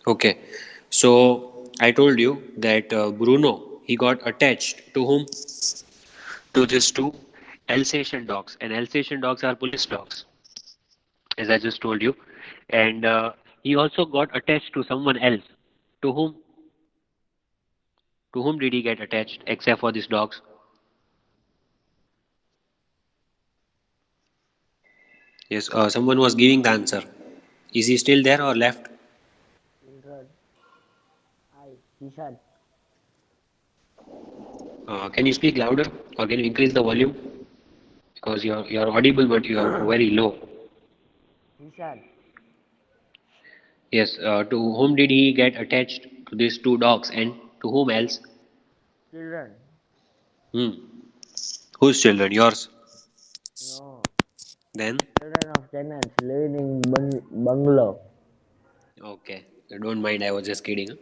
Okay. So I told you that Bruno, he got attached to whom? To these two Alsatian dogs, and Alsatian dogs are police dogs, as I just told you. And he also got attached to someone else. To whom? To whom did he get attached except for these dogs? Yes, someone was giving the answer. Is he still there or left? Children. Hi, Kishan. Can you speak louder or can you increase the volume? Because you're audible but you are very low. Kishan. Yes, to whom did he get attached? To these two dogs and to whom else? Children. Hmm. Whose children? Yours. No. Then? Children of tenants living in bungalow. Okay. Don't mind, I was just kidding.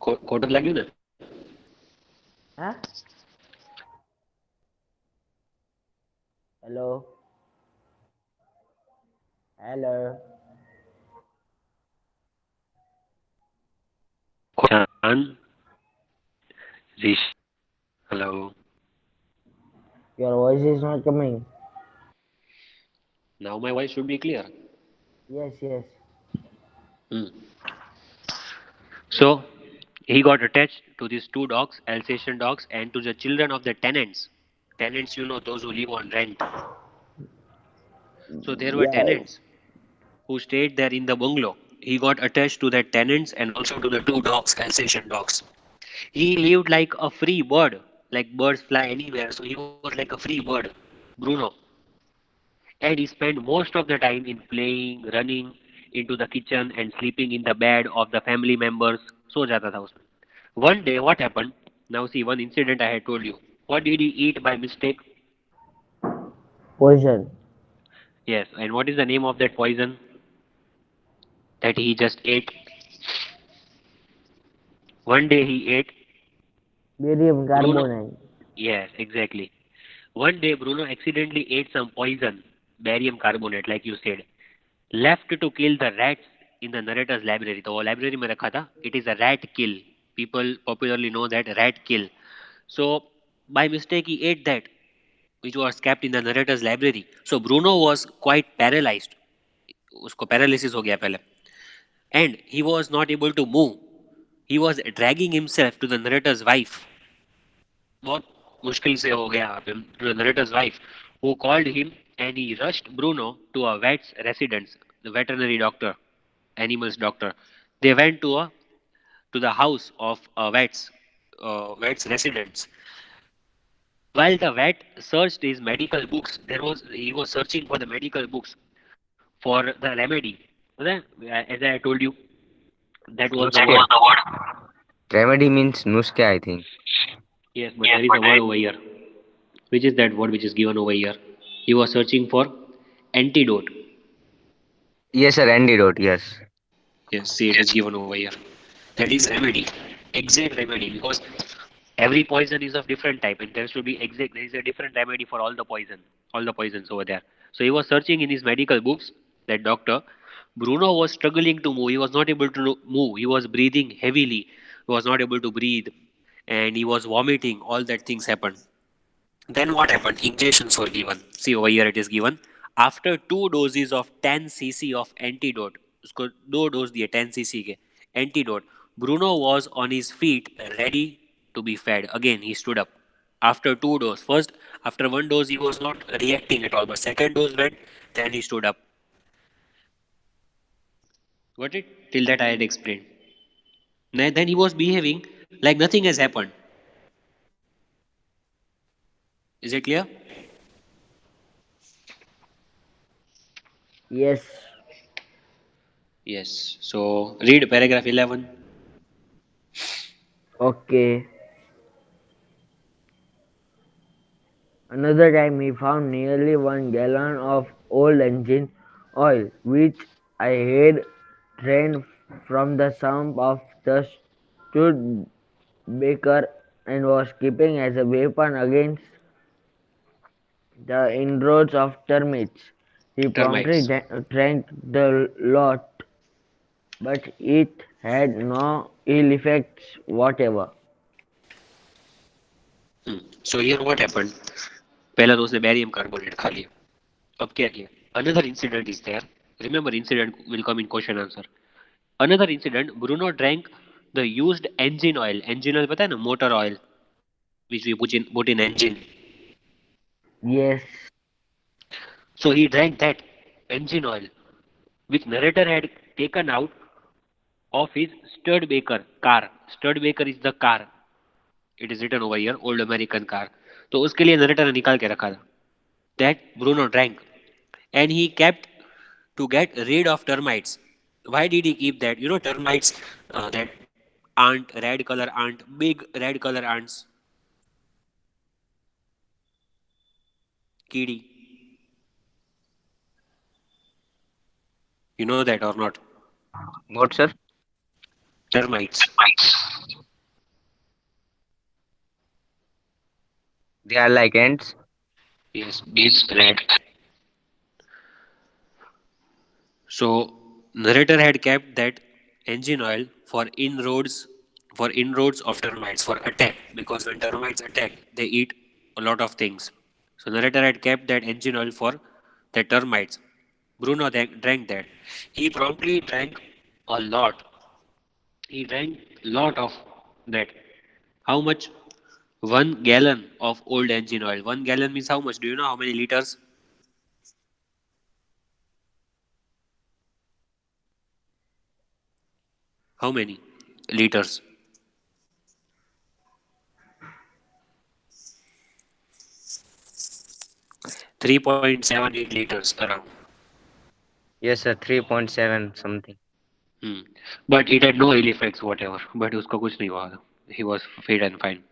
ખોટું લાગ્યું ને? Huh? Hello. Hello. Chan, Zish. Hello. Your voice is not coming. Now my voice should be clear. Yes, yes. Hmm. So he got attached to these two dogs, Alsatian dogs, and to the children of the tenants. Tenants, you know, those who live on rent. So there were Yes. tenants who stayed there in the bungalow. He got attached to the tenants and also to the two dogs, Alsatian dogs. He lived like a free bird, like birds fly anywhere. So he was like a free bird, Bruno. And he spent most of the time in playing, running into the kitchen and sleeping in the bed of the family members. So jata tha usme. One day, what happened? Now see, one incident I had told you. What did he eat by mistake? Poison. Yes, and what is the name of that poison that he just ate? One day he ate Barium Bruno. carbonate. Yes, exactly. One day Bruno accidentally ate some poison, barium carbonate, like you said, left to kill the rats in the narrator's library. तो वो library में रखा था. It is a rat kill. People popularly know that rat kill. So by mistake he ate that, which was kept in the narrator's library. So Bruno was quite paralyzed. उसको paralysis हो गया पहले. And he was not able to move. He was dragging himself to the narrator's wife. बहुत मुश्किल से हो गया to the narrator's wife, who called him, and he rushed Bruno to a vet's residence, the veterinary doctor, animals doctor. They went to the house of a vet's residence. While the vet searched his medical books, he was searching for the medical books for the remedy. As I told you, that was the Nuske. word. Remedy means nuske, I think. Yes, but there is a word over here. Which is that word which is given over here? He was searching for antidote. Yes, sir. Antidote. Yes. Yes, see, it is given over here. That is remedy, exact remedy, because every poison is of different type, and there should be exact. There is a different remedy for all the poisons over there. So he was searching in his medical books. That doctor, Bruno was struggling to move. He was not able to move. He was breathing heavily. He was not able to breathe, and he was vomiting. All that things happened. Then what happened? Injections were given. See over here it is given. After two doses of 10 cc of antidote, उसको दो dose दिए 10 cc के antidote. Bruno was on his feet, ready to be fed. Again he stood up. After two doses, first after one dose he was not reacting at all, but second dose went, then he stood up. Got it? Till that I had explained. Then he was behaving like nothing has happened. Is it clear? Yes. Yes. So read paragraph 11. Okay. Another time he found nearly 1 gallon of old engine oil, which I had drained from the sump of the Studebaker and was keeping as a weapon against the inroads of termites. He promptly Termites. drank the lot. but it had no ill effects whatever. So here what happened? पहला तो उसने barium carbonate खा लिया. अब क्या किया? Another incident is there. Remember, incident will come in question answer. Another incident, Bruno drank the used engine oil. Engine oil पता है ना? Motor oil, which we put in engine. Yes, So he drank that engine oil, which narrator had taken out of his Studebaker car. Studebaker is the car. It is written over here, old American car. तो उसके लिए narrator ने निकाल के रखा था. That Bruno drank, and he kept to get rid of termites. Why did he keep that? You know, termites, that ant, red color ant, big red color ants, कीड़ी. You know that or not? What, sir? Termites. They are like ants. Yes, big red. So narrator had kept that engine oil for inroads of termites, for attack, because when termites attack they eat a lot of things. So narrator had kept that engine oil for the termites. Bruno drank that. He promptly drank a lot. He drank lot of that. How much? 1 gallon of old engine oil. 1 gallon means how much? Do you know how many liters? How many liters? 3.78 liters around. Yes, sir. 3.7 something. Hmm. But it had no ill effects whatever. But उसको कुछ नहीं हुआ. He was fit and fine.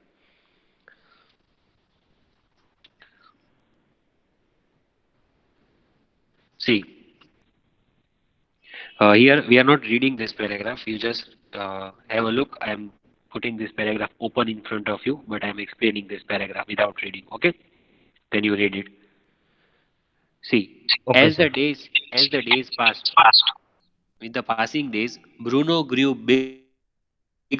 See, here we are not reading this paragraph. You just have a look. I am putting this paragraph open in front of you, but I am explaining this paragraph without reading. Okay? Then you read it. See, Okay, sir. as the days passed, with the passing days, Bruno grew bigger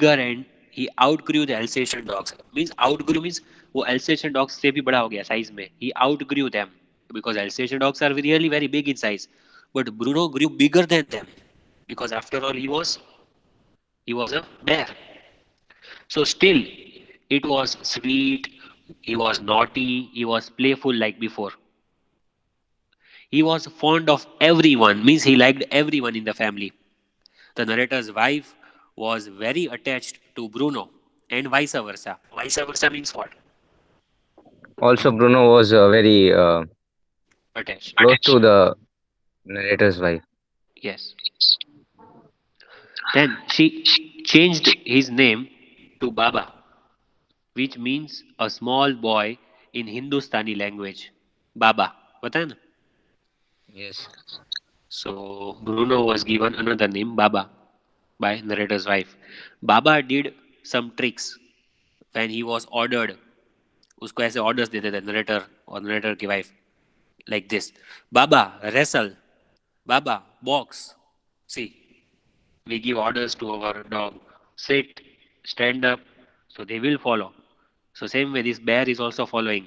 and he outgrew the Alsatian dogs. Means outgrew means वो Alsatian dogs से भी बड़ा हो गया size में. He outgrew them because Alsatian dogs are really very big in size. But Bruno grew bigger than them because after all he was a bear. So still, it was sweet. He was naughty. He was playful like before. He was fond of everyone. Means he liked everyone in the family. The narrator's wife was very attached to Bruno, and vice versa. Vice versa means what? Also, Bruno was very Attached. close to the narrator's wife. Yes. Then she changed his name to Baba, which means a small boy in Hindustani language. Baba. पता है ना? Yes. So Bruno was given another name, Baba, by narrator's wife. Baba did some tricks when he was ordered. उसको ऐसे orders देते थे narrator और narrator की wife. Like this. Baba, wrestle. Baba, box. See, we give orders to our dog. Sit, stand up. So they will follow. So same way this bear is also following.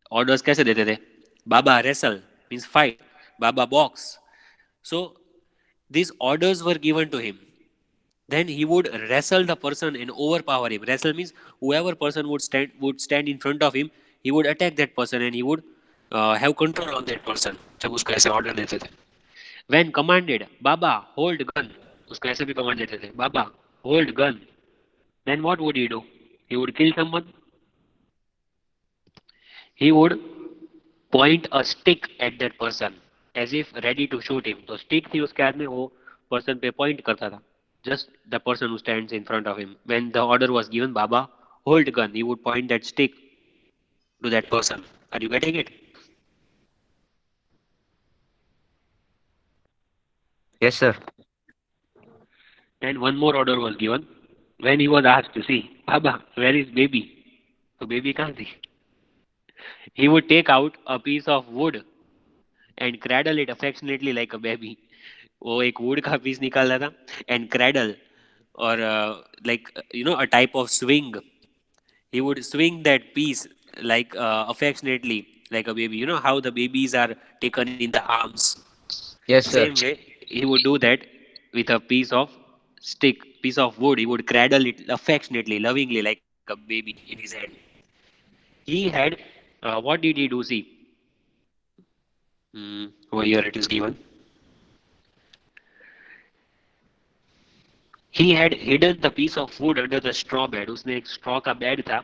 Orders कैसे देते थे? Baba, wrestle. Means fight. Baba, box. So these orders were given to him. Then he would wrestle the person and overpower him. Wrestle means whoever person would stand in front of him, he would attack that person and he would have control on that person. जब उसको ऐसे order देते थे. When commanded, Baba, hold gun. उसको ऐसे भी command देते थे. Baba, hold gun. Then what would he do? He would kill someone. He would point a stick at that person as if ready to shoot him. तो stick थी उसके हाथ में, वो person पे point करता था. Just the person who stands in front of him. When the order was given, Baba, hold gun. He would point that stick to that person. Are you getting it? Yes, sir. Then one more order was given. When he was asked to see, Baba, where is baby? So baby कहाँ थी? He would take out a piece of wood and cradle it affectionately like a baby. वो एक would का piece निकालता था, and cradle और like a type of swing. He would swing that piece like affectionately, like a baby. You know how the babies are taken in the arms. Yes, sir. Same way, he would do that with a piece of stick, piece of wood. He would cradle it affectionately, lovingly, like a baby in his hand. He had, what did he do? See, over here it is given. He had hidden the piece of wood under the straw bed. उसने एक straw का bed था,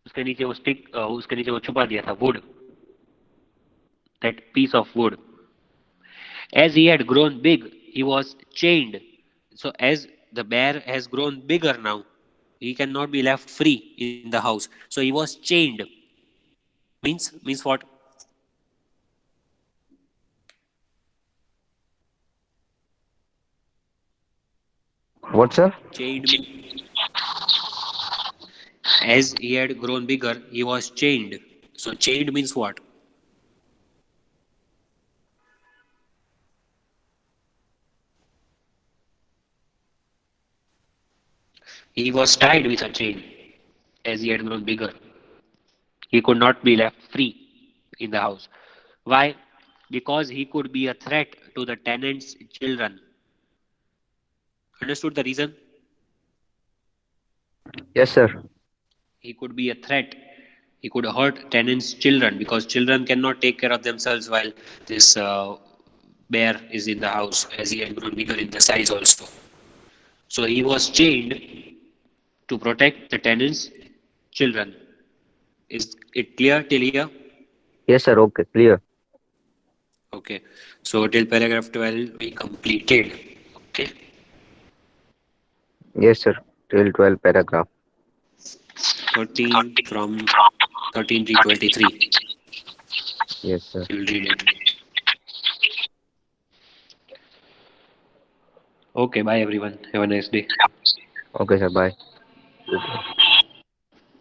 उसके नीचे वो stick, उसके नीचे वो छुपा दिया था wood, that piece of wood. As he had grown big, he was chained. So as the bear has grown bigger now, he cannot be left free in the house. So he was chained. Means what? What, sir? Chained means, as he had grown bigger, he was chained. So chained means what? He was tied with a chain as he had grown bigger. He could not be left free in the house. Why? Because he could be a threat to the tenant's children. Understood the reason? Yes, sir. He could be a threat. He could hurt tenants' children because children cannot take care of themselves while this bear is in the house, as he had grown bigger in the size also. So he was chained to protect the tenants' children. Is it clear till here? Yes, sir. Okay, clear. Okay. So till paragraph 12 we completed. Okay. Yes, sir. Till 12 paragraph. 13 from 13 to 23. Yes, sir. We'll read it. Okay, bye everyone. Have a nice day. Okay, sir. Bye. Good day.